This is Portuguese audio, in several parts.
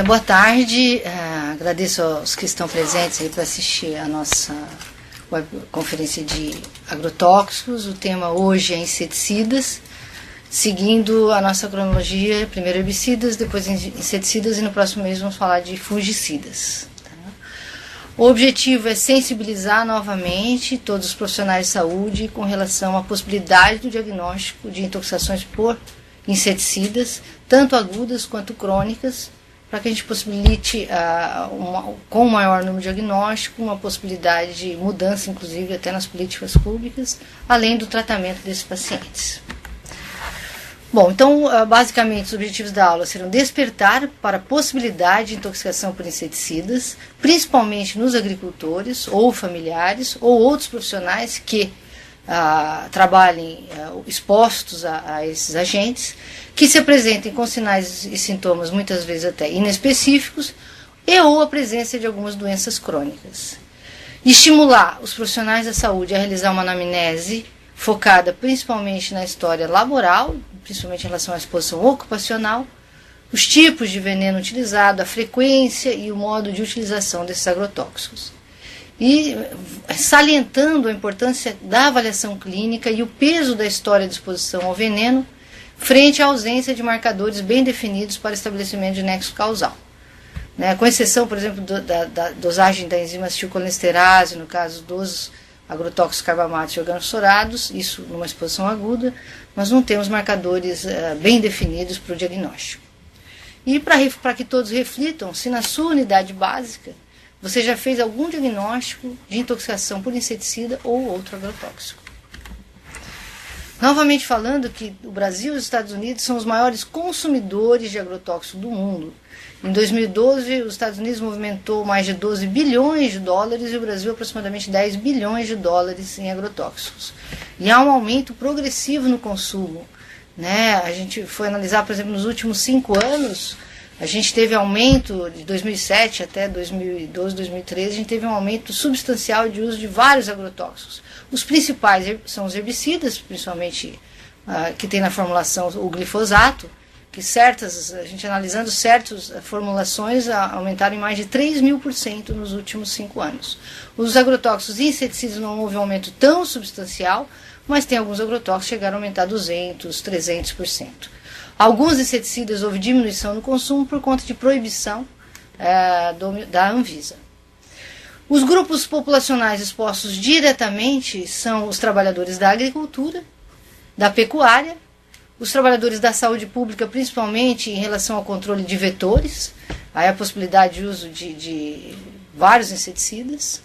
Boa tarde, agradeço aos que estão presentes aí para assistir a nossa conferência de agrotóxicos. O tema hoje é inseticidas, seguindo a nossa cronologia, primeiro herbicidas, depois inseticidas e no próximo mês vamos falar de fungicidas. O objetivo é sensibilizar novamente todos os profissionais de saúde com relação à possibilidade do diagnóstico de intoxicações por inseticidas, tanto agudas quanto crônicas, para que a gente possibilite, com o maior número de diagnóstico, uma possibilidade de mudança, inclusive, até nas políticas públicas, além do tratamento desses pacientes. Bom, então, basicamente, os objetivos da aula serão despertar para a possibilidade de intoxicação por inseticidas, principalmente nos agricultores, ou familiares, ou outros profissionais que trabalhem expostos a esses agentes, que se apresentem com sinais e sintomas muitas vezes até inespecíficos e ou a presença de algumas doenças crônicas. Estimular os profissionais da saúde a realizar uma anamnese focada principalmente na história laboral, principalmente em relação à exposição ocupacional, os tipos de veneno utilizado, a frequência e o modo de utilização desses agrotóxicos. E salientando a importância da avaliação clínica e o peso da história de exposição ao veneno frente à ausência de marcadores bem definidos para estabelecimento de nexo causal. Com exceção, por exemplo, da dosagem da enzima acetilcolinesterase, no caso dos agrotóxicos carbamatos e organofosforados, isso numa exposição aguda, nós não temos marcadores bem definidos para o diagnóstico. E para que todos reflitam, se na sua unidade básica você já fez algum diagnóstico de intoxicação por inseticida ou outro agrotóxico. Novamente falando que o Brasil e os Estados Unidos são os maiores consumidores de agrotóxicos do mundo. Em 2012, os Estados Unidos movimentou mais de 12 bilhões de dólares e o Brasil aproximadamente 10 bilhões de dólares em agrotóxicos. E há um aumento progressivo no consumo. A gente foi analisar, por exemplo, nos últimos 5 anos, a gente teve aumento de 2007 até 2012, 2013, a gente teve um aumento substancial de uso de vários agrotóxicos. Os principais são os herbicidas, principalmente que tem na formulação o glifosato, que a gente analisando certas formulações aumentaram em mais de 3.000% nos últimos 5 anos. Os agrotóxicos e inseticidas não houve um aumento tão substancial, mas tem alguns agrotóxicos que chegaram a aumentar 200%, 300%. Alguns inseticidas houve diminuição no consumo por conta de proibição da Anvisa. Os grupos populacionais expostos diretamente são os trabalhadores da agricultura, da pecuária, os trabalhadores da saúde pública, principalmente em relação ao controle de vetores, aí a possibilidade de uso de vários inseticidas,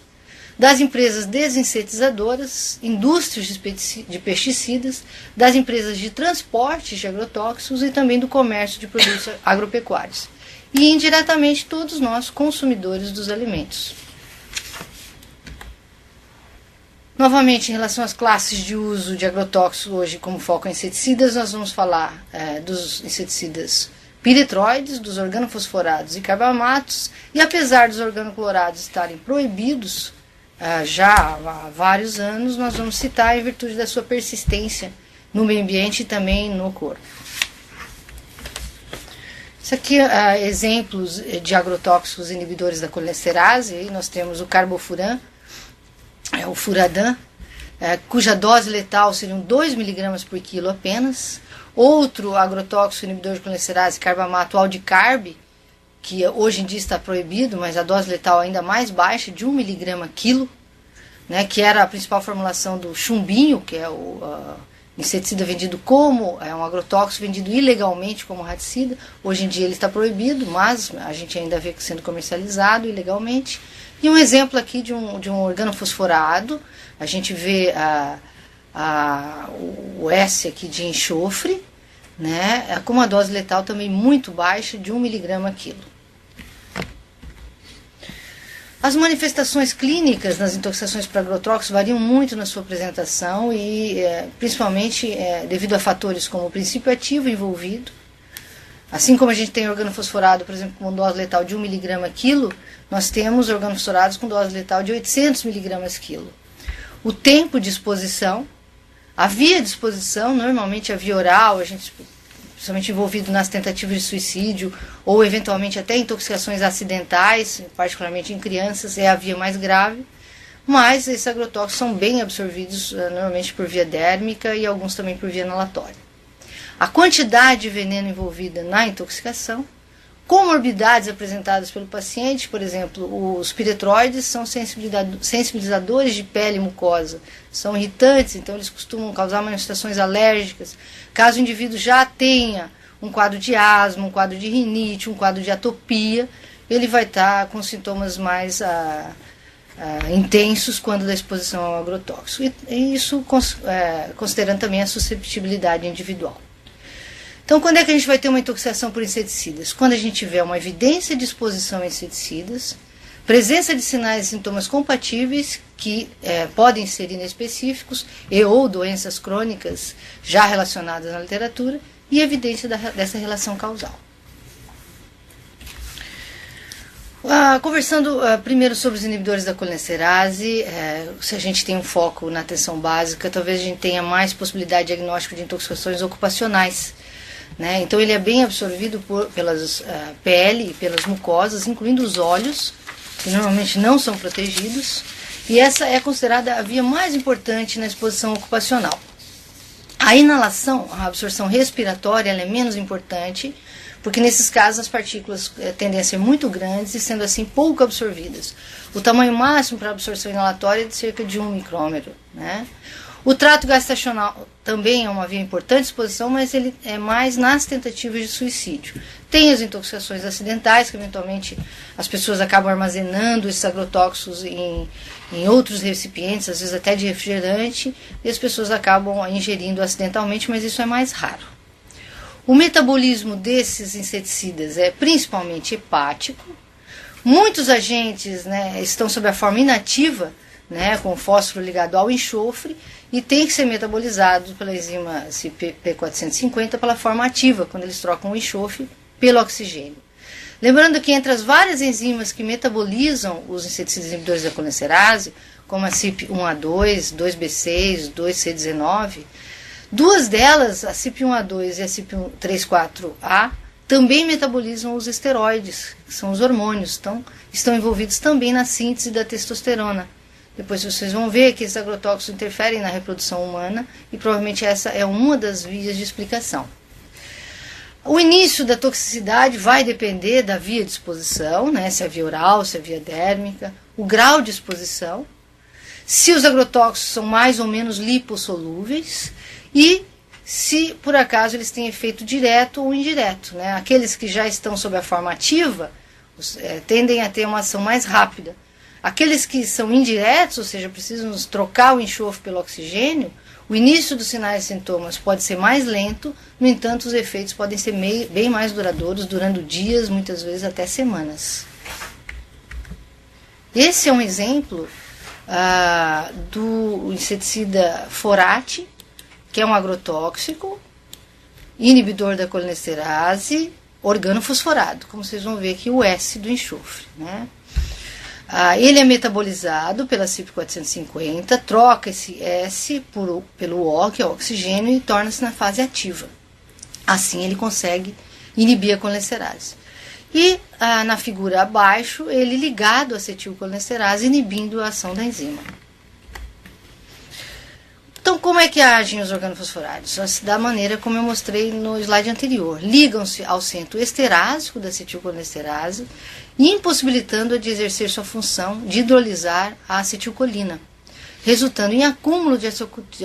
das empresas desinsetizadoras, indústrias de pesticidas, das empresas de transporte de agrotóxicos e também do comércio de produtos agropecuários. E indiretamente todos nós, consumidores dos alimentos. Novamente, em relação às classes de uso de agrotóxicos, hoje como foco em inseticidas, nós vamos falar dos inseticidas piretroides, dos organofosforados e carbamatos, e apesar dos organoclorados estarem proibidos já há vários anos, nós vamos citar em virtude da sua persistência no meio ambiente e também no corpo. Isso aqui exemplos de agrotóxicos inibidores da colinesterase, aí nós temos o carbofuran, o furadan, cuja dose letal seriam 2 mg por quilo apenas. Outro agrotóxico inibidor de colinesterase, carbamato aldicarb, que hoje em dia está proibido, mas a dose letal ainda mais baixa, de 1 mg quilo, que era a principal formulação do chumbinho, que é o inseticida vendido como, um agrotóxico vendido ilegalmente como raticida. Hoje em dia ele está proibido, mas a gente ainda vê sendo comercializado ilegalmente. E um exemplo aqui de um organofosforado, a gente vê o S aqui de enxofre, com uma dose letal também muito baixa, de 1 mg quilo. As manifestações clínicas nas intoxicações por agrotóxicos variam muito na sua apresentação e principalmente devido a fatores como o princípio ativo envolvido. Assim como a gente tem organofosforado, por exemplo, com dose letal de 1 mg quilo, nós temos organofosforados com dose letal de 800 mg quilo. O tempo de exposição, A via de exposição, normalmente a via oral, a gente, principalmente envolvido nas tentativas de suicídio ou eventualmente até intoxicações acidentais, particularmente em crianças, é a via mais grave. Mas esses agrotóxicos são bem absorvidos normalmente por via dérmica e alguns também por via inalatória. A quantidade de veneno envolvida na intoxicação, comorbidades apresentadas pelo paciente, por exemplo, os piretroides são sensibilizadores de pele e mucosa, são irritantes, então eles costumam causar manifestações alérgicas. Caso o indivíduo já tenha um quadro de asma, um quadro de rinite, um quadro de atopia, ele vai estar com sintomas mais intensos quando da exposição ao agrotóxico. E isso considerando também a susceptibilidade individual. Então, quando é que a gente vai ter uma intoxicação por inseticidas? Quando a gente tiver uma evidência de exposição a inseticidas, presença de sinais e sintomas compatíveis que podem ser inespecíficos e ou doenças crônicas já relacionadas na literatura e evidência dessa relação causal. Conversando primeiro sobre os inibidores da colinesterase, se a gente tem um foco na atenção básica, talvez a gente tenha mais possibilidade de diagnóstico de intoxicações ocupacionais. Né? Então ele é bem absorvido pelas pele e pelas mucosas, incluindo os olhos, que normalmente não são protegidos, e essa é considerada a via mais importante na exposição ocupacional. A inalação, a absorção respiratória, ela é menos importante, porque nesses casos as partículas tendem a ser muito grandes e sendo assim pouco absorvidas. O tamanho máximo para absorção inalatória é de cerca de 1 micrômetro. Né? O trato gastrointestinal também é uma via importante de exposição, mas ele é mais nas tentativas de suicídio. Tem as intoxicações acidentais, que eventualmente as pessoas acabam armazenando esses agrotóxicos em outros recipientes, às vezes até de refrigerante, e as pessoas acabam ingerindo acidentalmente, mas isso é mais raro. O metabolismo desses inseticidas é principalmente hepático. Muitos agentes, né, estão sob a forma inativa, né, com fósforo ligado ao enxofre, e tem que ser metabolizado pela enzima P450 pela forma ativa, quando eles trocam o enxofre pelo oxigênio. Lembrando que entre as várias enzimas que metabolizam os inseticidas inibidores da colinesterase, como a CYP1A2, 2B6, 2C19, duas delas, a CYP1A2 e a CYP34A, também metabolizam os esteroides, que são os hormônios, então estão envolvidos também na síntese da testosterona. Depois vocês vão ver que esses agrotóxicos interferem na reprodução humana e provavelmente essa é uma das vias de explicação. O início da toxicidade vai depender da via de exposição, né, se é via oral, se é via dérmica, o grau de exposição, se os agrotóxicos são mais ou menos lipossolúveis e se por acaso eles têm efeito direto ou indireto. Né? Aqueles que já estão sob a forma ativa tendem a ter uma ação mais rápida. Aqueles que são indiretos, ou seja, precisam trocar o enxofre pelo oxigênio, o início dos sinais e sintomas pode ser mais lento, no entanto, os efeitos podem ser bem mais duradouros, durando dias, muitas vezes até semanas. Esse é um exemplo do inseticida Forate, que é um agrotóxico, inibidor da colinesterase, organofosforado, como vocês vão ver aqui o S do enxofre, né? Ele é metabolizado pela CYP450, troca esse S pelo O, que é o oxigênio, e torna-se na fase ativa. Assim ele consegue inibir a colinesterase. E na figura abaixo, ele ligado à acetilcolinesterase, inibindo a ação da enzima. Então, como é que agem os organofosforádeos? Da maneira como eu mostrei no slide anterior. Ligam-se ao centro esterásico da acetilcolinesterase, impossibilitando-a de exercer sua função de hidrolisar a acetilcolina, resultando em acúmulo de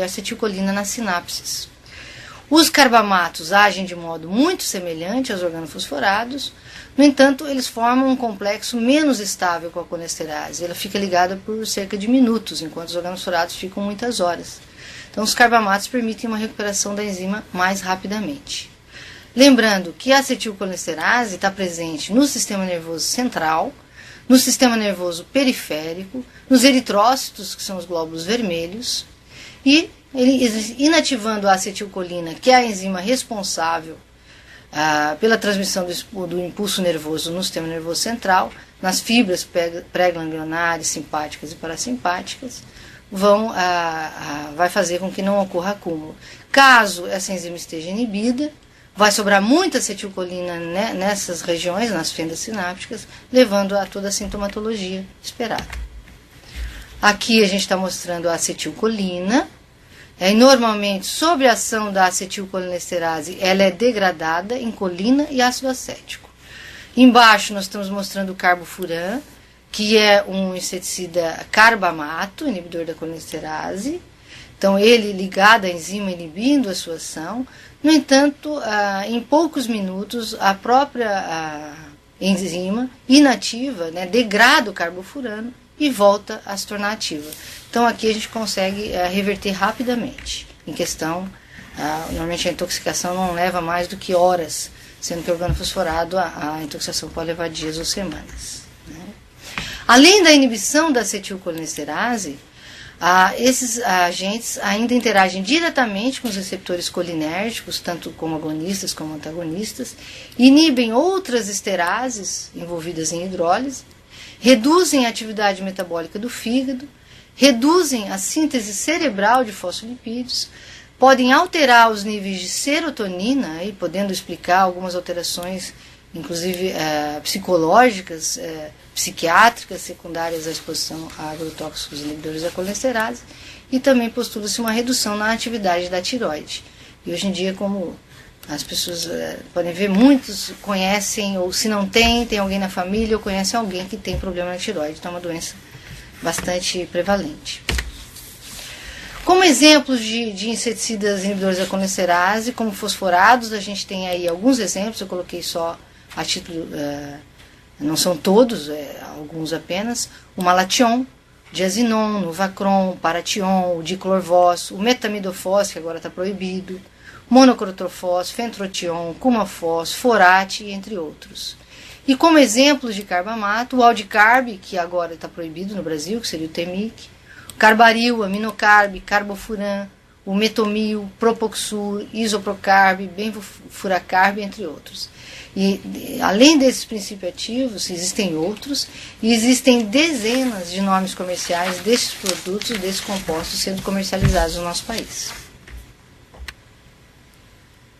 acetilcolina nas sinapses. Os carbamatos agem de modo muito semelhante aos organofosforados, no entanto, eles formam um complexo menos estável com a colinesterase. Ela fica ligada por cerca de minutos, enquanto os organofosforados ficam muitas horas. Então, os carbamatos permitem uma recuperação da enzima mais rapidamente. Lembrando que a acetilcolinesterase está presente no sistema nervoso central, no sistema nervoso periférico, nos eritrócitos, que são os glóbulos vermelhos, e inativando a acetilcolina, que é a enzima responsável pela transmissão do impulso nervoso no sistema nervoso central, nas fibras pré-ganglionares, simpáticas e parasimpáticas, vai fazer com que não ocorra acúmulo. Caso essa enzima esteja inibida, vai sobrar muita acetilcolina nessas regiões, nas fendas sinápticas, levando a toda a sintomatologia esperada. Aqui a gente está mostrando a acetilcolina. Normalmente, sob a ação da acetilcolinesterase, ela é degradada em colina e ácido acético. Embaixo nós estamos mostrando o carbofuran, que é um inseticida carbamato, inibidor da colinesterase. Então, ele ligado à enzima, inibindo a sua ação. No entanto, em poucos minutos, a própria enzima inativa, né, degrada o carbofurano e volta a se tornar ativa. Então, aqui a gente consegue reverter rapidamente. Em questão, normalmente a intoxicação não leva mais do que horas, sendo que o organofosforado, a intoxicação pode levar dias ou semanas. Né? Além da inibição da acetilcolinesterase, esses agentes ainda interagem diretamente com os receptores colinérgicos, tanto como agonistas como antagonistas, inibem outras esterases envolvidas em hidrólise, reduzem a atividade metabólica do fígado, reduzem a síntese cerebral de fosfolipídios, podem alterar os níveis de serotonina, podendo explicar algumas alterações, inclusive psicológicas, psiquiátricas secundárias à exposição a agrotóxicos inibidores da colinesterase, e também postula-se uma redução na atividade da tireoide. E hoje em dia, como as pessoas podem ver, muitos conhecem, ou se não tem alguém na família, ou conhecem alguém que tem problema na tireoide. Então é uma doença bastante prevalente. Como exemplos de inseticidas inibidores da colinesterase, como fosforados, a gente tem aí alguns exemplos, eu coloquei só a título, não são todos, alguns apenas, o malation, diazinon, nuvacron, paration, o diclorvos, o metamidofos, que agora está proibido, monocrotrofos, fentrotion, cumafos, forate, entre outros. E como exemplos de carbamato, o aldicarb, que agora está proibido no Brasil, que seria o temic, carbaril, aminocarb, carbofuran, o metomil, propoxul, isoprocarb, benfuracarb, entre outros. E além desses princípios ativos, existem outros, e existem dezenas de nomes comerciais desses produtos, desses compostos sendo comercializados no nosso país.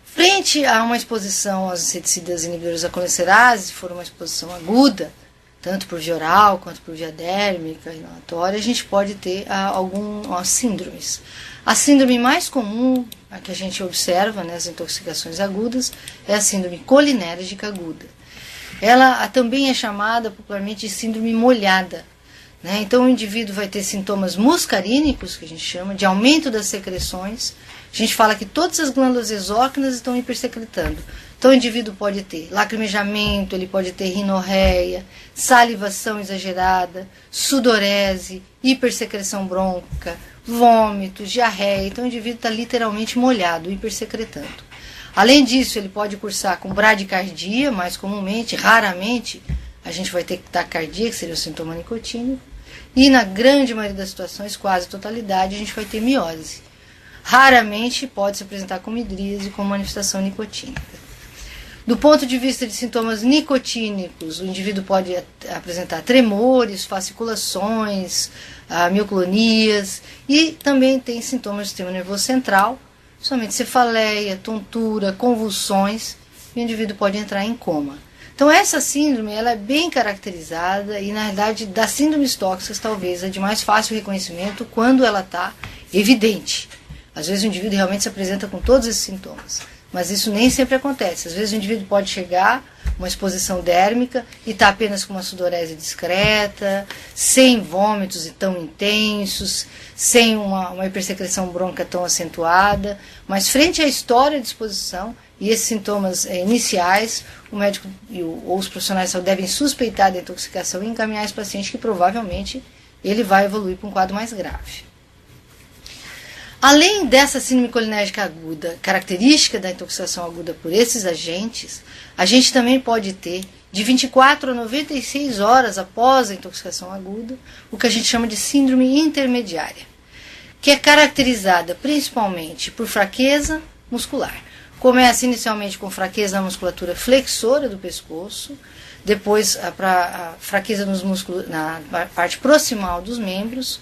Frente a uma exposição aos inseticidas inibidores da colinesterase, se for uma exposição aguda, tanto por via oral quanto por via dérmica, inalatória, a gente pode ter algumas síndromes. A síndrome mais comum, a que a gente observa nas intoxicações agudas, é a síndrome colinérgica aguda. Ela também é chamada popularmente de síndrome molhada. Né? Então o indivíduo vai ter sintomas muscarínicos, que a gente chama, de aumento das secreções. A gente fala que todas as glândulas exócrinas estão hipersecretando. Então o indivíduo pode ter lacrimejamento, ele pode ter rinorreia, salivação exagerada, sudorese, hipersecreção brônquica, vômitos, diarreia. Então o indivíduo está literalmente molhado, hipersecretando. Além disso, ele pode cursar com bradicardia, mais comumente, raramente, a gente vai ter taquicardia, que seria o sintoma nicotínico, e na grande maioria das situações, quase totalidade, a gente vai ter miose. Raramente pode se apresentar com midríase com manifestação nicotínica. Do ponto de vista de sintomas nicotínicos, o indivíduo pode apresentar tremores, fasciculações, mioclonias, e também tem sintomas do sistema nervoso central, somente cefaleia, tontura, convulsões, e o indivíduo pode entrar em coma. Então essa síndrome ela é bem caracterizada e, na realidade, das síndromes tóxicas, talvez a de mais fácil reconhecimento quando ela está evidente. Às vezes o indivíduo realmente se apresenta com todos esses sintomas, mas isso nem sempre acontece. Às vezes o indivíduo pode chegar uma exposição dérmica e está apenas com uma sudorese discreta, sem vômitos tão intensos, sem uma hipersecreção brônquica tão acentuada, mas frente à história de exposição e esses sintomas iniciais, o médico ou os profissionais de saúde devem suspeitar da intoxicação e encaminhar esse paciente, que provavelmente ele vai evoluir para um quadro mais grave. Além dessa síndrome colinérgica aguda, característica da intoxicação aguda por esses agentes, a gente também pode ter, de 24 a 96 horas após a intoxicação aguda, o que a gente chama de síndrome intermediária, que é caracterizada principalmente por fraqueza muscular. Começa inicialmente com fraqueza na musculatura flexora do pescoço, depois a fraqueza nos músculos, na parte proximal dos membros,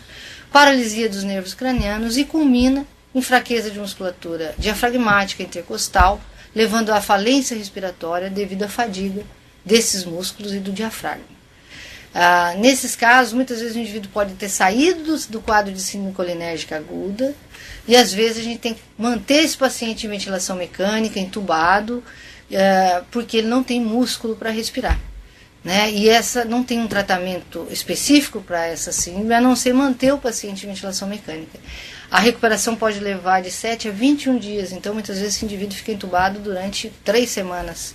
paralisia dos nervos cranianos e culmina em fraqueza de musculatura diafragmática intercostal, levando à falência respiratória devido à fadiga desses músculos e do diafragma. Nesses casos, muitas vezes o indivíduo pode ter saído do quadro de síndrome colinérgica aguda e às vezes a gente tem que manter esse paciente em ventilação mecânica, entubado, porque ele não tem músculo para respirar. Né? E essa não tem um tratamento específico para essa síndrome, a não ser manter o paciente em ventilação mecânica. A recuperação pode levar de 7 a 21 dias, então muitas vezes esse indivíduo fica entubado durante 3 semanas.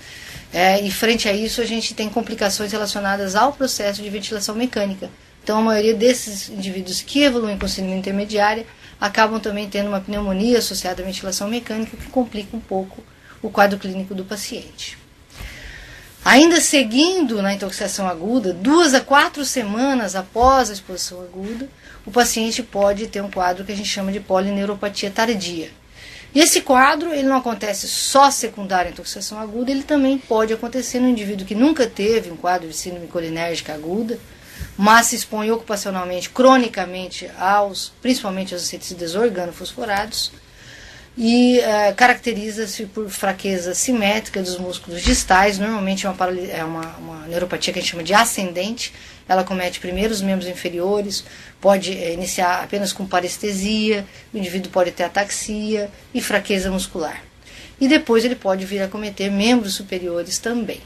E frente a isso a gente tem complicações relacionadas ao processo de ventilação mecânica. Então a maioria desses indivíduos que evoluem com síndrome intermediária acabam também tendo uma pneumonia associada à ventilação mecânica que complica um pouco o quadro clínico do paciente. Ainda seguindo na intoxicação aguda, 2 a 4 semanas após a exposição aguda, o paciente pode ter um quadro que a gente chama de polineuropatia tardia. E esse quadro ele não acontece só secundário à intoxicação aguda, ele também pode acontecer no indivíduo que nunca teve um quadro de síndrome colinérgica aguda, mas se expõe ocupacionalmente, cronicamente, principalmente aos inseticidas organofosforados, e caracteriza-se por fraqueza simétrica dos músculos distais. Normalmente é uma neuropatia que a gente chama de ascendente. Ela comete primeiro os membros inferiores, pode iniciar apenas com parestesia, o indivíduo pode ter ataxia e fraqueza muscular. E depois ele pode vir a cometer membros superiores também.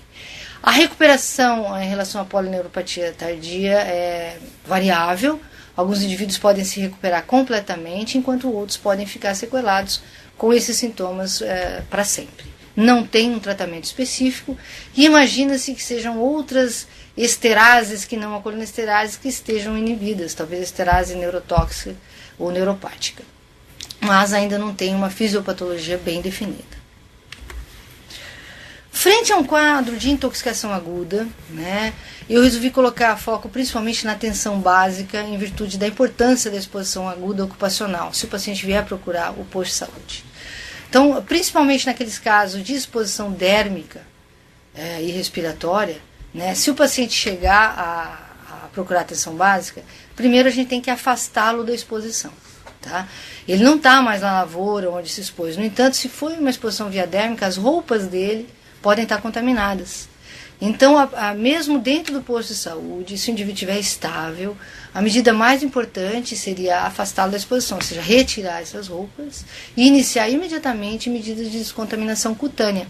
A recuperação em relação à polineuropatia tardia é variável. Alguns indivíduos podem se recuperar completamente, enquanto outros podem ficar sequelados com esses sintomas para sempre. Não tem um tratamento específico e imagina-se que sejam outras esterases que não a colinesterase que estejam inibidas, talvez esterase neurotóxica ou neuropática. Mas ainda não tem uma fisiopatologia bem definida. Frente a um quadro de intoxicação aguda, né, eu resolvi colocar foco principalmente na atenção básica em virtude da importância da exposição aguda ocupacional, se o paciente vier procurar o posto de saúde. Então, principalmente naqueles casos de exposição dérmica e respiratória, né, se o paciente chegar a procurar atenção básica, primeiro a gente tem que afastá-lo da exposição. Tá? Ele não está mais na lavoura onde se expôs. No entanto, se foi uma exposição via dérmica, as roupas dele podem estar contaminadas. Então, mesmo dentro do posto de saúde, se o indivíduo estiver estável, a medida mais importante seria afastá-lo da exposição, ou seja, retirar essas roupas e iniciar imediatamente medidas de descontaminação cutânea,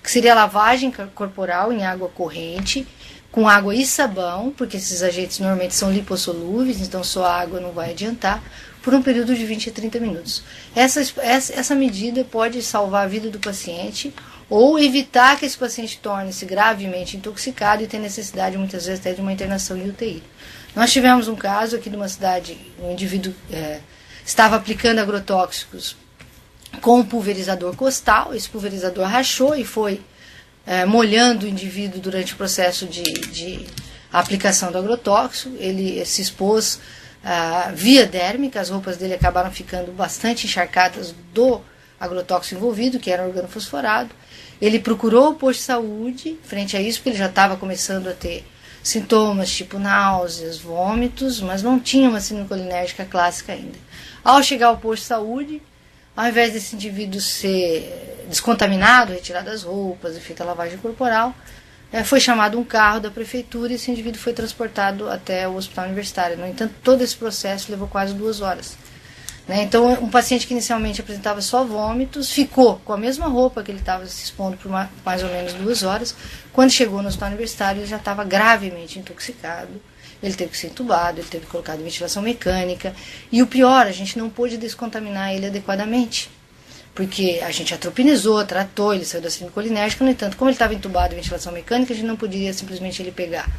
que seria a lavagem corporal em água corrente, com água e sabão, porque esses agentes normalmente são lipossolúveis, então só a água não vai adiantar, por um período de 20 a 30 minutos. Essa medida pode salvar a vida do paciente ou evitar que esse paciente torne-se gravemente intoxicado e tenha necessidade, muitas vezes, até de uma internação em UTI. Nós tivemos um caso aqui numa cidade, um indivíduo estava aplicando agrotóxicos com um pulverizador costal, esse pulverizador rachou e foi molhando o indivíduo durante o processo de aplicação do agrotóxico. Ele se expôs via dérmica, as roupas dele acabaram ficando bastante encharcadas do agrotóxico envolvido, que era organofosforado. Ele procurou o posto de saúde, frente a isso, porque ele já estava começando a ter sintomas tipo náuseas, vômitos, mas não tinha uma síndrome colinérgica clássica ainda. Ao chegar ao posto de saúde, ao invés desse indivíduo ser descontaminado, retirado as roupas e feita a lavagem corporal, foi chamado um carro da prefeitura e esse indivíduo foi transportado até o hospital universitário. No entanto, todo esse processo levou quase 2 horas. Então, um paciente que inicialmente apresentava só vômitos, ficou com a mesma roupa que ele estava se expondo por mais ou menos 2 horas. Quando chegou no hospital universitário, ele já estava gravemente intoxicado. Ele teve que ser entubado, ele teve que colocar em ventilação mecânica. E o pior, a gente não pôde descontaminar ele adequadamente. Porque a gente atropinizou, tratou, ele saiu da síndrome colinérgica. No entanto, como ele estava entubado em ventilação mecânica, a gente não poderia simplesmente ele pegar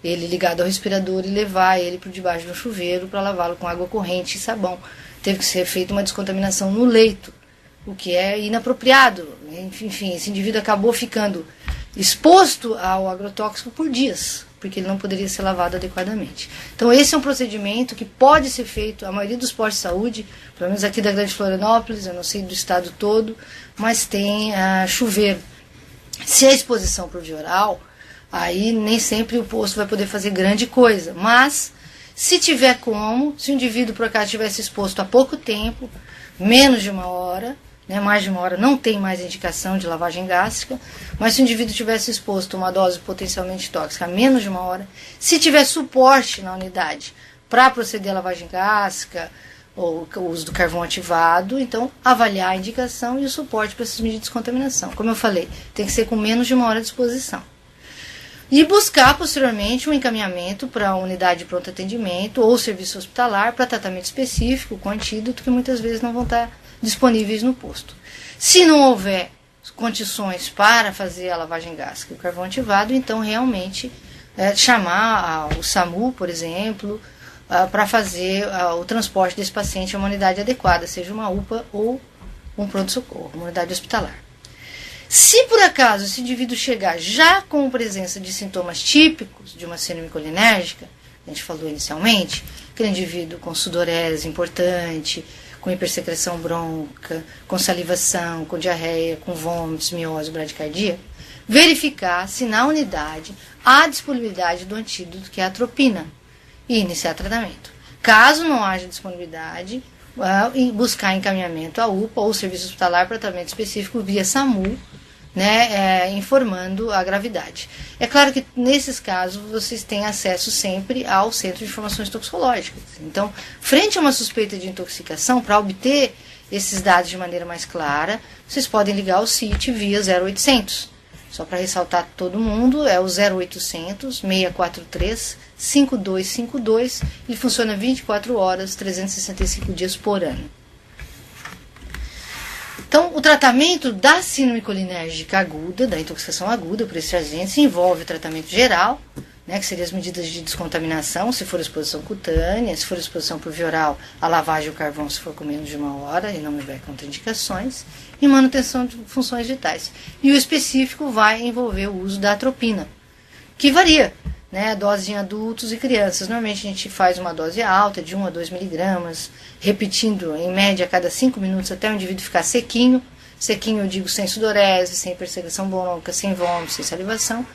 ele ligado ao respirador e levar ele por debaixo do chuveiro para lavá-lo com água corrente e sabão. Teve que ser feita uma descontaminação no leito, o que é inapropriado. Enfim, esse indivíduo acabou ficando exposto ao agrotóxico por dias, porque ele não poderia ser lavado adequadamente. Então esse é um procedimento que pode ser feito, a maioria dos postos de saúde, pelo menos aqui da Grande Florianópolis, eu não sei do estado todo, mas tem chuveiro. Se a exposição por via oral, aí nem sempre o posto vai poder fazer grande coisa, mas Se tiver como, se o indivíduo por acaso estivesse exposto há pouco tempo, menos de 1 hora, né, mais de 1 hora não tem mais indicação de lavagem gástrica, mas se o indivíduo tivesse exposto a uma dose potencialmente tóxica há menos de 1 hora, se tiver suporte na unidade para proceder à lavagem gástrica, ou o uso do carvão ativado, então avaliar a indicação e o suporte para essas medidas de descontaminação. Como eu falei, tem que ser com menos de 1 hora de exposição. E buscar posteriormente um encaminhamento para a unidade de pronto atendimento ou serviço hospitalar para tratamento específico com antídoto que muitas vezes não vão estar disponíveis no posto. Se não houver condições para fazer a lavagem gástrica e o carvão ativado, então realmente chamar o SAMU, por exemplo, para fazer o transporte desse paciente a uma unidade adequada, seja uma UPA ou um pronto-socorro, uma unidade hospitalar. Se por acaso esse indivíduo chegar já com presença de sintomas típicos de uma síndrome colinérgica, a gente falou inicialmente, aquele indivíduo com sudorese importante, com hipersecreção bronca, com salivação, com diarreia, com vômitos, miose, bradicardia, verificar se na unidade há disponibilidade do antídoto que é a atropina e iniciar tratamento. Caso não haja disponibilidade, buscar encaminhamento à UPA ou serviço hospitalar para tratamento específico via SAMU, né, informando a gravidade. É claro que nesses casos vocês têm acesso sempre ao Centro de Informações Toxicológicas. Então, frente a uma suspeita de intoxicação, para obter esses dados de maneira mais clara, vocês podem ligar ao CIT via 0800. Só para ressaltar todo mundo, é o 0800 643 5252. Ele funciona 24 horas, 365 dias por ano. Então, o tratamento da síndrome colinérgica aguda, da intoxicação aguda por esses agentes, envolve o tratamento geral, né, que seriam as medidas de descontaminação, se for exposição cutânea, se for exposição por via oral, a lavagem e o carvão, se for com menos de 1 hora e não houver contraindicações, e manutenção de funções vitais. E o específico vai envolver o uso da atropina, que varia, né, a dose em adultos e crianças. Normalmente a gente faz uma dose alta, de 1 a 2 miligramas, repetindo em média a cada 5 minutos até o indivíduo ficar sequinho. Sequinho eu digo sem sudorese, sem hipersecreção bronca, sem vômito, sem salivação.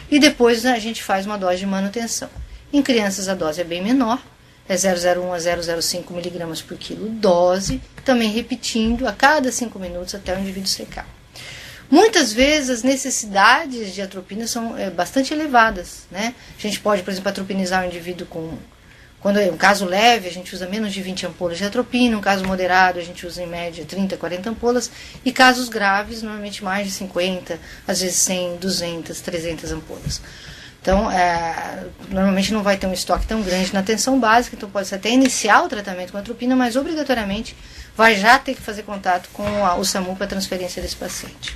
E depois a gente faz uma dose de manutenção. Em crianças a dose é bem menor, é 0,01 a 0,05 miligramas por quilo dose, também repetindo a cada 5 minutos até o indivíduo secar. Muitas vezes as necessidades de atropina são bastante elevadas, né? A gente pode, por exemplo, atropinizar o indivíduo quando é um caso leve, a gente usa menos de 20 ampolas de atropina, um caso moderado, a gente usa em média 30, 40 ampolas, e casos graves, normalmente mais de 50, às vezes 100, 200, 300 ampolas. Então, normalmente não vai ter um estoque tão grande na atenção básica, então pode-se até iniciar o tratamento com atropina, mas obrigatoriamente vai já ter que fazer contato com o SAMU para a transferência desse paciente.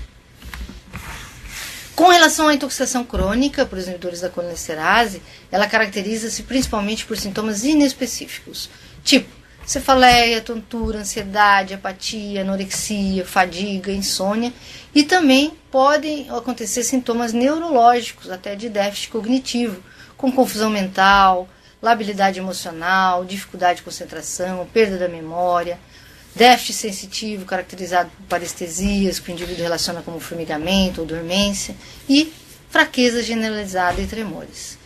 Com relação à intoxicação crônica por inibidores da colinesterase, ela caracteriza-se principalmente por sintomas inespecíficos, tipo cefaleia, tontura, ansiedade, apatia, anorexia, fadiga, insônia, e também podem acontecer sintomas neurológicos, até de déficit cognitivo, com confusão mental, labilidade emocional, dificuldade de concentração, perda da memória, déficit sensitivo caracterizado por parestesias, que o indivíduo relaciona como formigamento ou dormência, e fraqueza generalizada e tremores.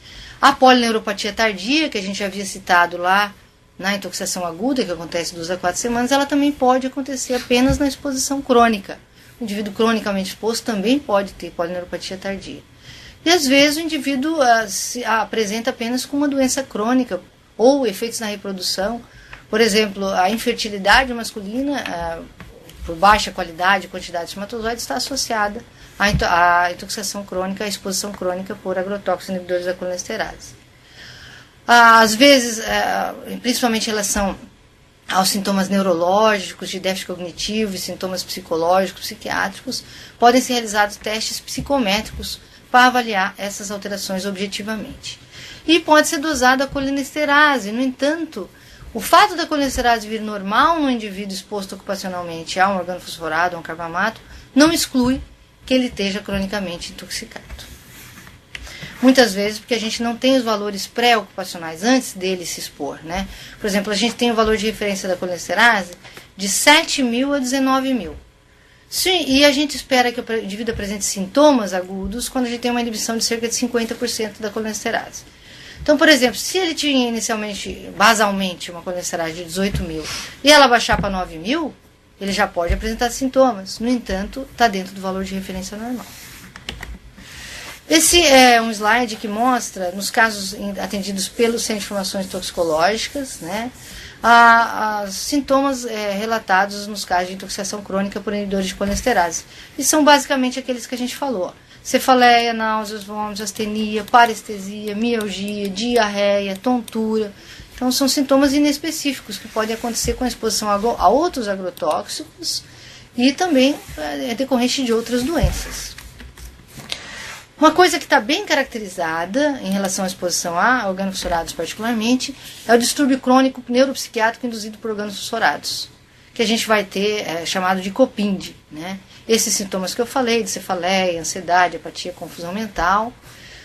A polineuropatia tardia, que a gente já havia citado lá na intoxicação aguda, que acontece 2 a 4 semanas, ela também pode acontecer apenas na exposição crônica. O indivíduo cronicamente exposto também pode ter polineuropatia tardia. E às vezes o indivíduo se apresenta apenas com uma doença crônica ou efeitos na reprodução. Por exemplo, a infertilidade masculina, por baixa qualidade e quantidade de espermatozoides, está associada à intoxicação crônica, à exposição crônica por agrotóxicos inibidores da colinesterase. Às vezes, principalmente em relação aos sintomas neurológicos, de déficit cognitivo e sintomas psicológicos, psiquiátricos, podem ser realizados testes psicométricos para avaliar essas alterações objetivamente. E pode ser dosada a colinesterase. No entanto, o fato da colinesterase vir normal no indivíduo exposto ocupacionalmente a um organofosforado, a um carbamato, não exclui que ele esteja cronicamente intoxicado. Muitas vezes porque a gente não tem os valores pré-ocupacionais antes dele se expor, né? Por exemplo, a gente tem o valor de referência da colinesterase de 7.000 a 19.000. E a gente espera que o indivíduo apresente sintomas agudos quando a gente tem uma inibição de cerca de 50% da colinesterase. Então, por exemplo, se ele tinha inicialmente, basalmente, uma colesterase de 18.000 e ela baixar para 9.000, ele já pode apresentar sintomas. No entanto, está dentro do valor de referência normal. Esse é um slide que mostra, nos casos atendidos pelos Centro de Informações Toxicológicas, né, os sintomas relatados nos casos de intoxicação crônica por inibidores de colesterase. E são basicamente aqueles que a gente falou. Cefaleia, náuseas, vômitos, astenia, parestesia, mialgia, diarreia, tontura. Então são sintomas inespecíficos que podem acontecer com a exposição a outros agrotóxicos e também decorrente de outras doenças. Uma coisa que está bem caracterizada em relação à exposição a organofosforados particularmente é o distúrbio crônico neuropsiquiátrico induzido por organofosforados, que a gente vai ter chamado de COPIND, né? Esses sintomas que eu falei, de cefaleia, ansiedade, apatia, confusão mental,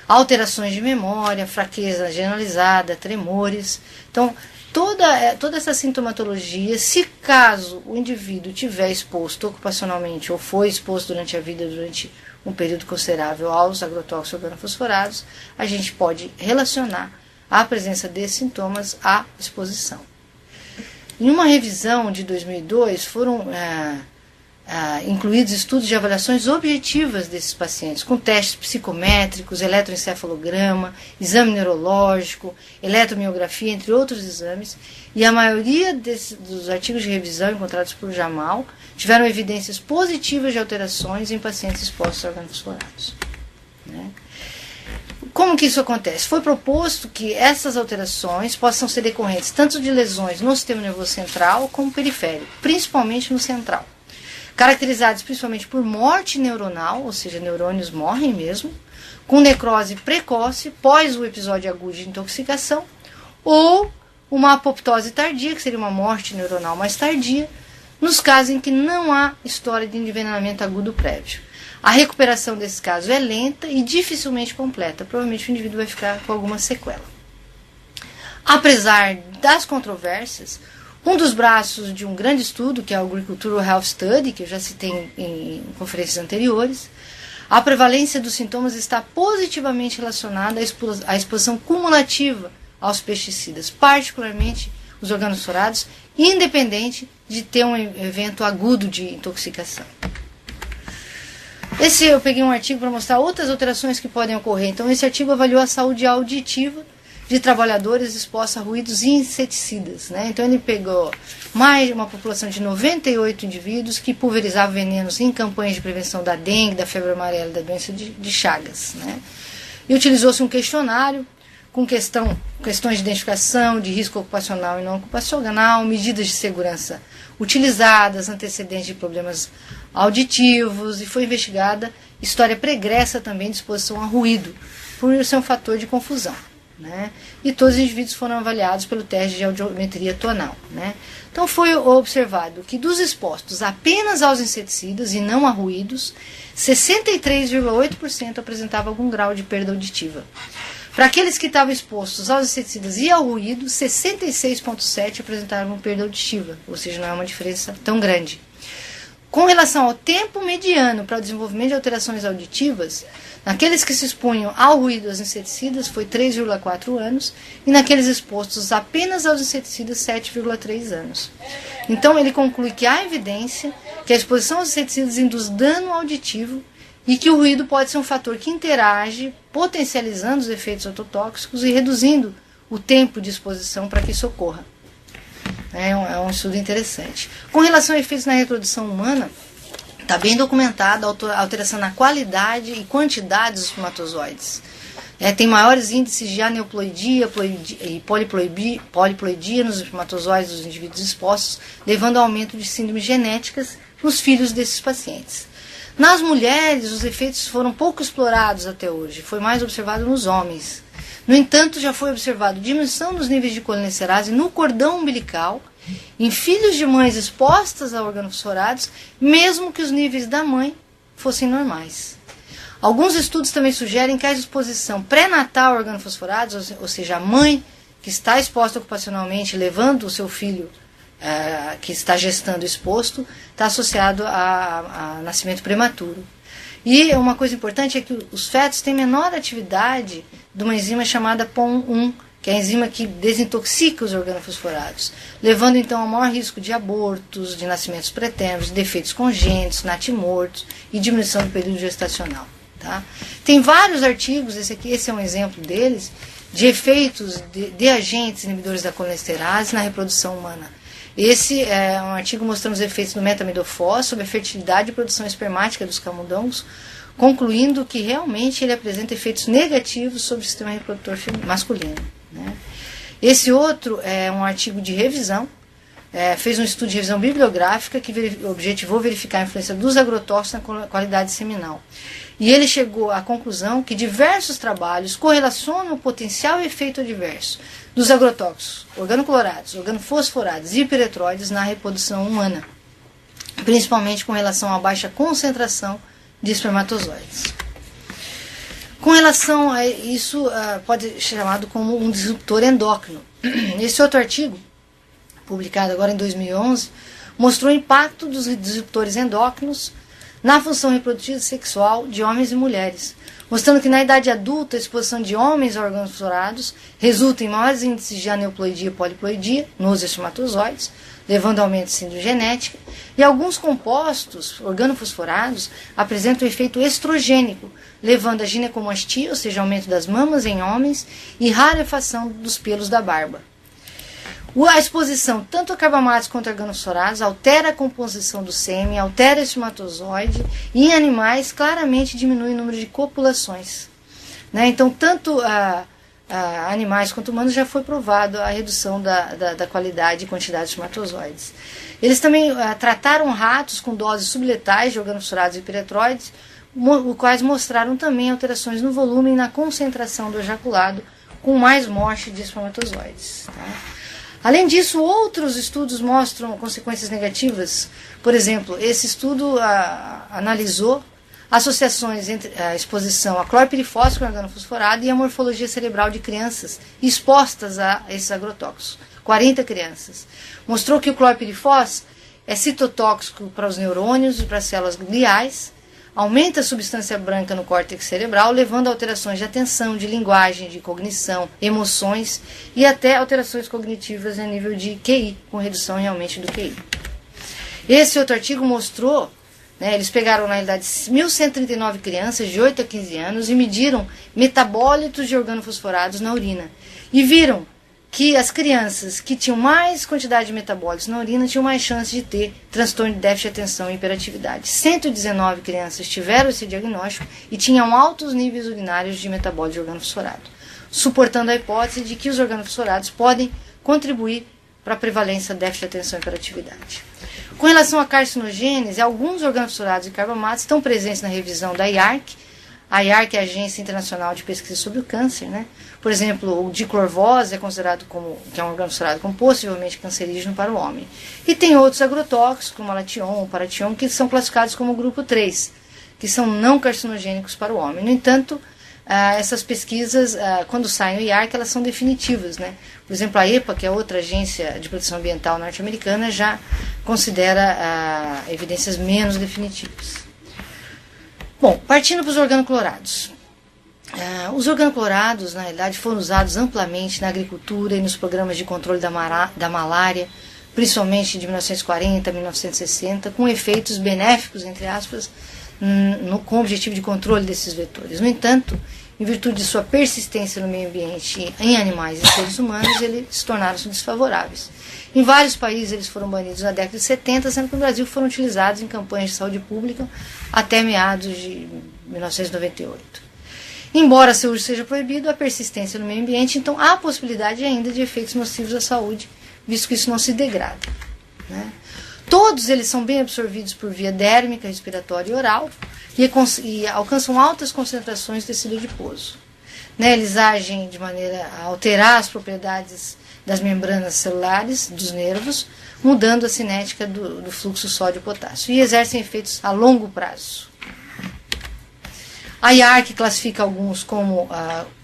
alterações de memória, fraqueza generalizada, tremores. Então, toda essa sintomatologia, se caso o indivíduo tiver exposto ocupacionalmente ou foi exposto durante a vida, durante um período considerável aos agrotóxicos organofosforados, a gente pode relacionar a presença desses sintomas à exposição. Em uma revisão de 2002, foram incluídos estudos de avaliações objetivas desses pacientes, com testes psicométricos, eletroencefalograma, exame neurológico, eletromiografia, entre outros exames, e a maioria dos artigos de revisão encontrados por Jamal tiveram evidências positivas de alterações em pacientes expostos a organofosforados, né? Como que isso acontece? Foi proposto que essas alterações possam ser decorrentes tanto de lesões no sistema nervoso central como periférico, principalmente no central, caracterizados principalmente por morte neuronal, ou seja, neurônios morrem mesmo, com necrose precoce pós o episódio agudo de intoxicação, ou uma apoptose tardia, que seria uma morte neuronal mais tardia, nos casos em que não há história de envenenamento agudo prévio. A recuperação desse caso é lenta e dificilmente completa. Provavelmente o indivíduo vai ficar com alguma sequela. Apesar das controvérsias, um dos braços de um grande estudo, que é o Agricultural Health Study, que eu já citei em conferências anteriores, a prevalência dos sintomas está positivamente relacionada à exposição cumulativa aos pesticidas, particularmente os organofosforados, independente de ter um evento agudo de intoxicação. Eu peguei um artigo para mostrar outras alterações que podem ocorrer. Então, esse artigo avaliou a saúde auditiva de trabalhadores expostos a ruídos e inseticidas, né? Então, ele pegou mais uma população de 98 indivíduos que pulverizavam venenos em campanhas de prevenção da dengue, da febre amarela e da doença de Chagas, né? E utilizou-se um questionário com questões de identificação, de risco ocupacional e não ocupacional, medidas de segurança utilizadas, antecedentes de problemas auditivos, e foi investigada história pregressa também de exposição a ruído, por ser um fator de confusão, né? E todos os indivíduos foram avaliados pelo teste de audiometria tonal, né? Então foi observado que dos expostos apenas aos inseticidas e não a ruídos, 63,8% apresentavam algum grau de perda auditiva. Para aqueles que estavam expostos aos inseticidas e ao ruído, 66,7% apresentavam perda auditiva, ou seja, não é uma diferença tão grande. Com relação ao tempo mediano para o desenvolvimento de alterações auditivas, naqueles que se expunham ao ruído aos inseticidas foi 3,4 anos e naqueles expostos apenas aos inseticidas 7,3 anos. Então ele conclui que há evidência que a exposição aos inseticidas induz dano auditivo e que o ruído pode ser um fator que interage, potencializando os efeitos ototóxicos e reduzindo o tempo de exposição para que isso ocorra. É um estudo interessante. Com relação a efeitos na reprodução humana, está bem documentada a alteração na qualidade e quantidade dos espermatozoides. Tem maiores índices de aneuploidia e poliploidia nos espermatozoides dos indivíduos expostos, levando ao aumento de síndromes genéticas nos filhos desses pacientes. Nas mulheres, os efeitos foram pouco explorados até hoje, foi mais observado nos homens. No entanto, já foi observado diminuição dos níveis de colinesterase no cordão umbilical, em filhos de mães expostas a organofosforados, mesmo que os níveis da mãe fossem normais. Alguns estudos também sugerem que a exposição pré-natal a organofosforados, ou seja, a mãe que está exposta ocupacionalmente, levando o seu filho que está gestando exposto, está associado a nascimento prematuro. E uma coisa importante é que os fetos têm menor atividade de uma enzima chamada POM1, que é a enzima que desintoxica os organofosforados, levando então ao maior risco de abortos, de nascimentos pretérminos, de defeitos congênitos, natimortos e diminuição do período gestacional. Tá? Tem vários artigos, esse é um exemplo deles, de efeitos de agentes inibidores da colinesterase na reprodução humana. Esse é um artigo mostrando os efeitos do metamidofós sobre a fertilidade e produção espermática dos camundongos, concluindo que realmente ele apresenta efeitos negativos sobre o sistema reprodutor masculino. Né? Esse outro é um artigo de revisão, fez um estudo de revisão bibliográfica que objetivou verificar a influência dos agrotóxicos na qualidade seminal. E ele chegou à conclusão que diversos trabalhos correlacionam o potencial efeito adverso dos agrotóxicos, organoclorados, organofosforados e hiperetróides na reprodução humana, principalmente com relação à baixa concentração de espermatozoides. Com relação a isso, pode ser chamado como um disruptor endócrino. Esse outro artigo, publicado agora em 2011, mostrou o impacto dos disruptores endócrinos na função reprodutiva sexual de homens e mulheres, mostrando que na idade adulta a exposição de homens a organofosforados resulta em maiores índices de aneuploidia e poliploidia nos espermatozoides, levando ao aumento de síndrome genética, e alguns compostos organofosforados apresentam efeito estrogênico, levando a ginecomastia, ou seja, aumento das mamas em homens, e rarefação dos pelos da barba. A exposição tanto a carbamatos quanto a organofosforados altera a composição do sêmen, altera o espermatozoide e em animais claramente diminui o número de copulações. Né? Então, tanto animais quanto humanos já foi provado a redução da qualidade e quantidade de espermatozoides. Eles também trataram ratos com doses subletais de organofosforados e hiperetróides, os quais mostraram também alterações no volume e na concentração do ejaculado, com mais morte de espermatozoides. Tá? Além disso, outros estudos mostram consequências negativas. Por exemplo, esse estudo analisou associações entre a exposição a clorpirifos com organofosforado e a morfologia cerebral de crianças expostas a esses agrotóxicos. 40 crianças. Mostrou que o clorpirifos é citotóxico para os neurônios e para as células gliais, aumenta a substância branca no córtex cerebral, levando a alterações de atenção, de linguagem, de cognição, emoções e até alterações cognitivas a nível de QI, com redução realmente do QI. Esse outro artigo mostrou, eles pegaram na realidade 1.139 crianças de 8 a 15 anos e mediram metabólitos de organofosforados na urina. E viram que as crianças que tinham mais quantidade de metabólitos na urina tinham mais chance de ter transtorno de déficit de atenção e hiperatividade. 119 crianças tiveram esse diagnóstico e tinham altos níveis urinários de metabólitos de organofosforado, suportando a hipótese de que os organofosforados podem contribuir para a prevalência de déficit de atenção e hiperatividade. Com relação à carcinogênese, alguns organofosforados e carbamatos estão presentes na revisão da IARC. A IARC é a Agência Internacional de Pesquisa sobre o Câncer. Né? Por exemplo, o diclorvose é considerado que é um organofosforado como possivelmente cancerígeno para o homem. E tem outros agrotóxicos, como a lation ou paration, que são classificados como grupo 3, que são não carcinogênicos para o homem. No entanto, essas pesquisas, quando saem do IARC, elas são definitivas. Né? Por exemplo, a EPA, que é outra agência de proteção ambiental norte-americana, já considera evidências menos definitivas. Bom, partindo para os organoclorados. Os organoclorados, na realidade, foram usados amplamente na agricultura e nos programas de controle da malária, principalmente de 1940 a 1960, com efeitos benéficos, entre aspas, com o objetivo de controle desses vetores. No entanto, em virtude de sua persistência no meio ambiente em animais e seres humanos, eles tornaram-se desfavoráveis. Em vários países eles foram banidos na década de 70, sendo que no Brasil foram utilizados em campanhas de saúde pública até meados de 1998. Embora seu uso seja proibido, a persistência no meio ambiente, então há a possibilidade ainda de efeitos nocivos à saúde, visto que isso não se degrada. Né? Todos eles são bem absorvidos por via dérmica, respiratória e oral e alcançam altas concentrações de tecido adiposo. Né? Eles agem de maneira a alterar as propriedades das membranas celulares, dos nervos, mudando a cinética do fluxo sódio-potássio e exercem efeitos a longo prazo. A IARC classifica alguns como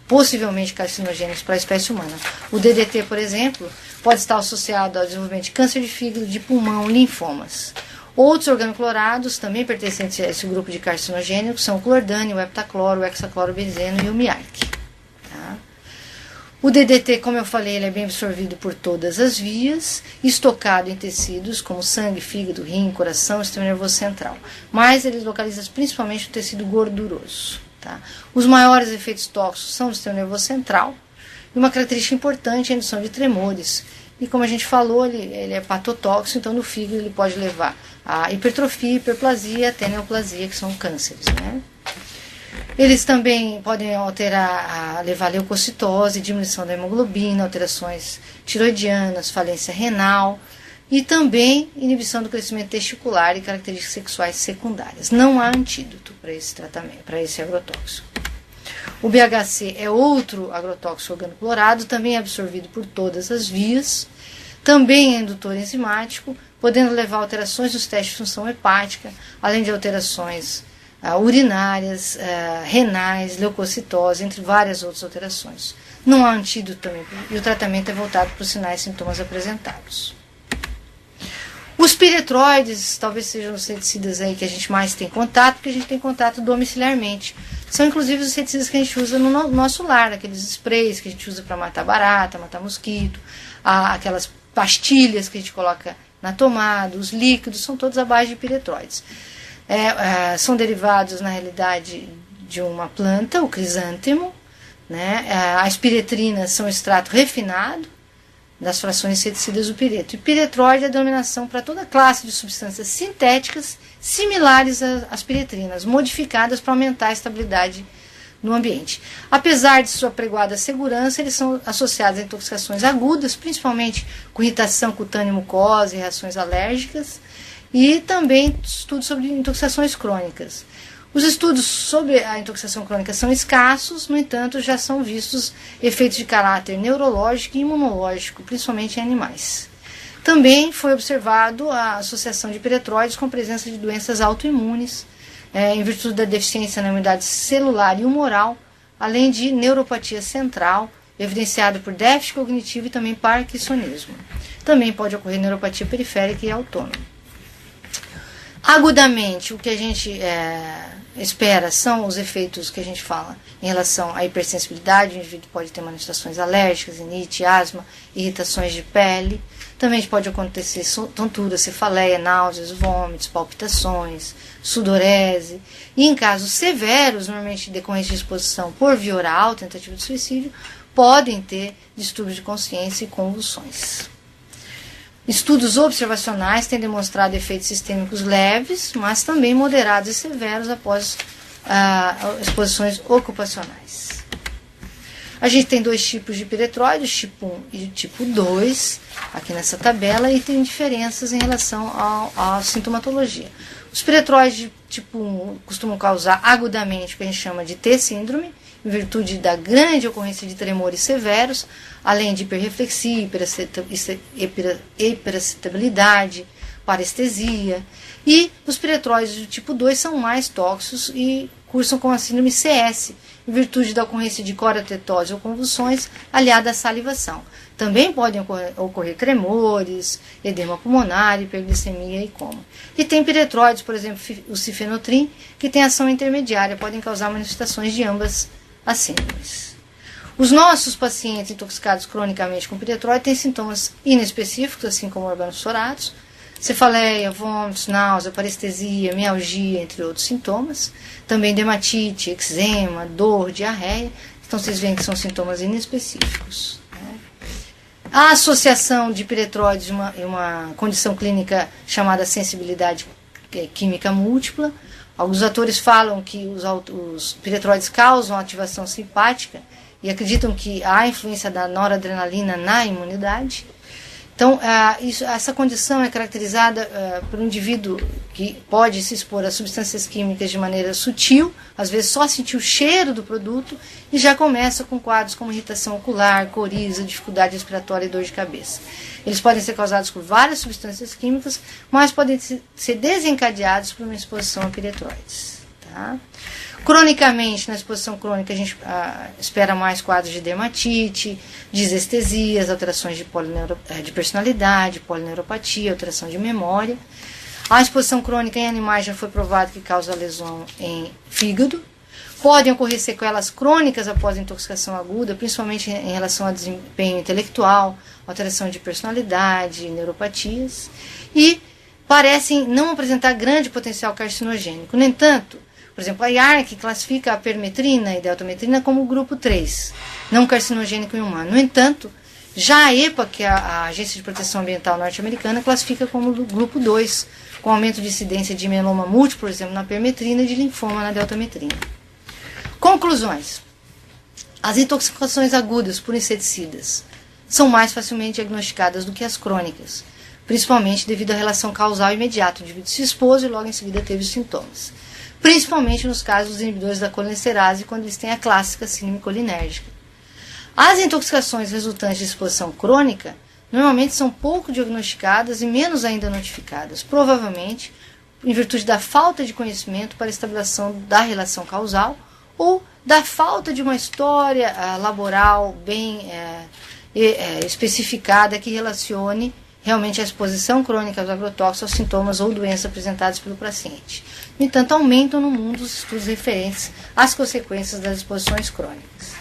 possivelmente carcinogênicos para a espécie humana. O DDT, por exemplo, pode estar associado ao desenvolvimento de câncer de fígado, de pulmão, linfomas. Outros organoclorados, também pertencentes a esse grupo de carcinogênicos, são o clordane, o heptacloro, o hexaclorobenzeno e o miarc. Tá? O DDT, como eu falei, ele é bem absorvido por todas as vias, estocado em tecidos como sangue, fígado, rim, coração e sistema nervoso central. Mas ele localiza principalmente no tecido gorduroso. Tá? Os maiores efeitos tóxicos são no sistema nervoso central. E uma característica importante é a indução de tremores. E como a gente falou, ele é hepatotóxico, então no fígado ele pode levar a hipertrofia, hiperplasia, até neoplasia, que são cânceres, né? Eles também podem levar a leucocitose, diminuição da hemoglobina, alterações tiroidianas, falência renal e também inibição do crescimento testicular e características sexuais secundárias. Não há antídoto para esse tratamento, para esse agrotóxico. O BHC é outro agrotóxico organoclorado, também é absorvido por todas as vias, também é indutor enzimático, podendo levar a alterações nos testes de função hepática, além de alterações urinárias, renais, leucocitose, entre várias outras alterações. Não há antídoto também, e o tratamento é voltado para os sinais e sintomas apresentados. Os piretroides talvez sejam os inseticidas aí que a gente mais tem contato, porque a gente tem contato domiciliarmente. São inclusive os inseticidas que a gente usa no nosso lar, aqueles sprays que a gente usa para matar barata, matar mosquito, aquelas pastilhas que a gente coloca na tomada, os líquidos, são todos à base de piretroides. São derivados, na realidade, de uma planta, o crisântemo, né? As piretrinas são extrato refinado das frações inseticidas do pireto. E piretroide é a denominação para toda classe de substâncias sintéticas similares às piretrinas, modificadas para aumentar a estabilidade no ambiente. Apesar de sua apregoada segurança, eles são associados a intoxicações agudas, principalmente com irritação cutânea e mucosa e reações alérgicas, e também estudos sobre intoxicações crônicas. Os estudos sobre a intoxicação crônica são escassos, no entanto, já são vistos efeitos de caráter neurológico e imunológico, principalmente em animais. Também foi observado a associação de piretroides com presença de doenças autoimunes, em virtude da deficiência na imunidade celular e humoral, além de neuropatia central, evidenciada por déficit cognitivo e também parkinsonismo. Também pode ocorrer neuropatia periférica e autônoma. Agudamente, o que a gente espera são os efeitos que a gente fala em relação à hipersensibilidade. O indivíduo pode ter manifestações alérgicas, rinite, asma, irritações de pele. Também pode acontecer tontura, cefaleia, náuseas, vômitos, palpitações, sudorese. E em casos severos, normalmente decorrentes de exposição por via oral, tentativa de suicídio, podem ter distúrbios de consciência e convulsões. Estudos observacionais têm demonstrado efeitos sistêmicos leves, mas também moderados e severos após exposições ocupacionais. A gente tem dois tipos de piretroides, tipo 1 e tipo 2, aqui nessa tabela, e tem diferenças em relação à sintomatologia. Os piretroides de tipo 1 costumam causar agudamente o que a gente chama de T-síndrome, em virtude da grande ocorrência de tremores severos, além de hiperreflexia, hiperexcitabilidade, parestesia. E os piretroides do tipo 2 são mais tóxicos e cursam com a síndrome CS, em virtude da ocorrência de coriatetose ou convulsões, aliada à salivação. Também podem ocorrer tremores, edema pulmonar, hiperglicemia e coma. E tem piretroides, por exemplo, o cifenotrin, que tem ação intermediária, podem causar manifestações de ambas as síndromes. Os nossos pacientes intoxicados cronicamente com piretroide têm sintomas inespecíficos, assim como organossurados, cefaleia, vômitos, náusea, parestesia, mialgia, entre outros sintomas. Também dermatite, eczema, dor, diarreia. Então vocês veem que são sintomas inespecíficos. A associação de piretroides e uma condição clínica chamada sensibilidade química múltipla. Alguns autores falam que os piretroides causam ativação simpática e acreditam que há influência da noradrenalina na imunidade. Então, essa condição é caracterizada por um indivíduo que pode se expor a substâncias químicas de maneira sutil, às vezes só sentir o cheiro do produto, e já começa com quadros como irritação ocular, coriza, dificuldade respiratória e dor de cabeça. Eles podem ser causados por várias substâncias químicas, mas podem ser desencadeados por uma exposição a piretroides. Tá? Cronicamente, na exposição crônica, a gente espera mais quadros de dermatite, disestesias, alterações de personalidade, polineuropatia, alteração de memória. A exposição crônica em animais já foi provado que causa lesão em fígado, Podem ocorrer sequelas crônicas após a intoxicação aguda, principalmente em relação ao desempenho intelectual, alteração de personalidade, neuropatias, e parecem não apresentar grande potencial carcinogênico. No entanto, por exemplo, a IARC classifica a permetrina e deltametrina como grupo 3, não carcinogênico em humano. No entanto, já a EPA, que é a Agência de Proteção Ambiental norte-americana, classifica como grupo 2, com aumento de incidência de mieloma múltiplo, por exemplo, na permetrina e de linfoma na deltametrina. Conclusões. As intoxicações agudas por inseticidas são mais facilmente diagnosticadas do que as crônicas, principalmente devido à relação causal imediata. O indivíduo se expôs e logo em seguida teve os sintomas. Principalmente nos casos dos inibidores da colinesterase, quando eles têm a clássica síndrome colinérgica. As intoxicações resultantes de exposição crônica normalmente são pouco diagnosticadas e menos ainda notificadas, provavelmente em virtude da falta de conhecimento para a estabeleção da relação causal ou da falta de uma história laboral bem especificada que relacione realmente a exposição crônica aos agrotóxicos aos sintomas ou doenças apresentados pelo paciente. No entanto, aumentam no mundo os estudos referentes às consequências das exposições crônicas.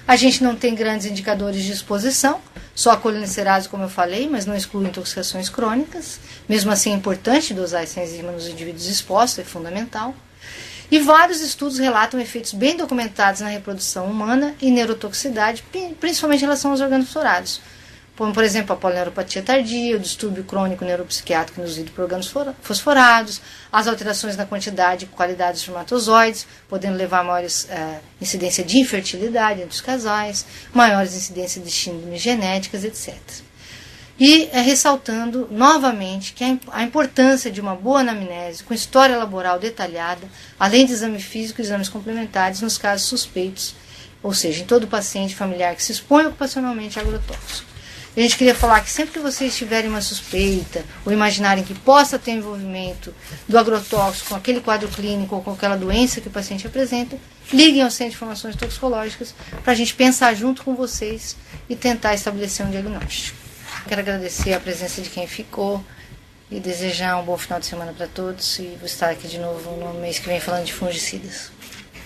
A gente não tem grandes indicadores de exposição, só a colinesterase, como eu falei, mas não exclui intoxicações crônicas. Mesmo assim, é importante dosar essa enzima nos indivíduos expostos, é fundamental. E vários estudos relatam efeitos bem documentados na reprodução humana e neurotoxicidade, principalmente em relação aos órgãos fluorados, como, por exemplo, a polineuropatia tardia, o distúrbio crônico neuropsiquiátrico induzido por órgãos fosforados, as alterações na quantidade e qualidade dos espermatozoides, podendo levar a maiores incidência de infertilidade entre os casais, maiores incidências de síndromes genéticas, etc. E ressaltando novamente que a importância de uma boa anamnese com história laboral detalhada, além de exame físico e exames complementares nos casos suspeitos, ou seja, em todo paciente familiar que se expõe ocupacionalmente a agrotóxico. A gente queria falar que sempre que vocês tiverem uma suspeita ou imaginarem que possa ter envolvimento do agrotóxico com aquele quadro clínico ou com aquela doença que o paciente apresenta, liguem ao Centro de Informações Toxicológicas para a gente pensar junto com vocês e tentar estabelecer um diagnóstico. Quero agradecer a presença de quem ficou e desejar um bom final de semana para todos e vou estar aqui de novo no mês que vem falando de fungicidas.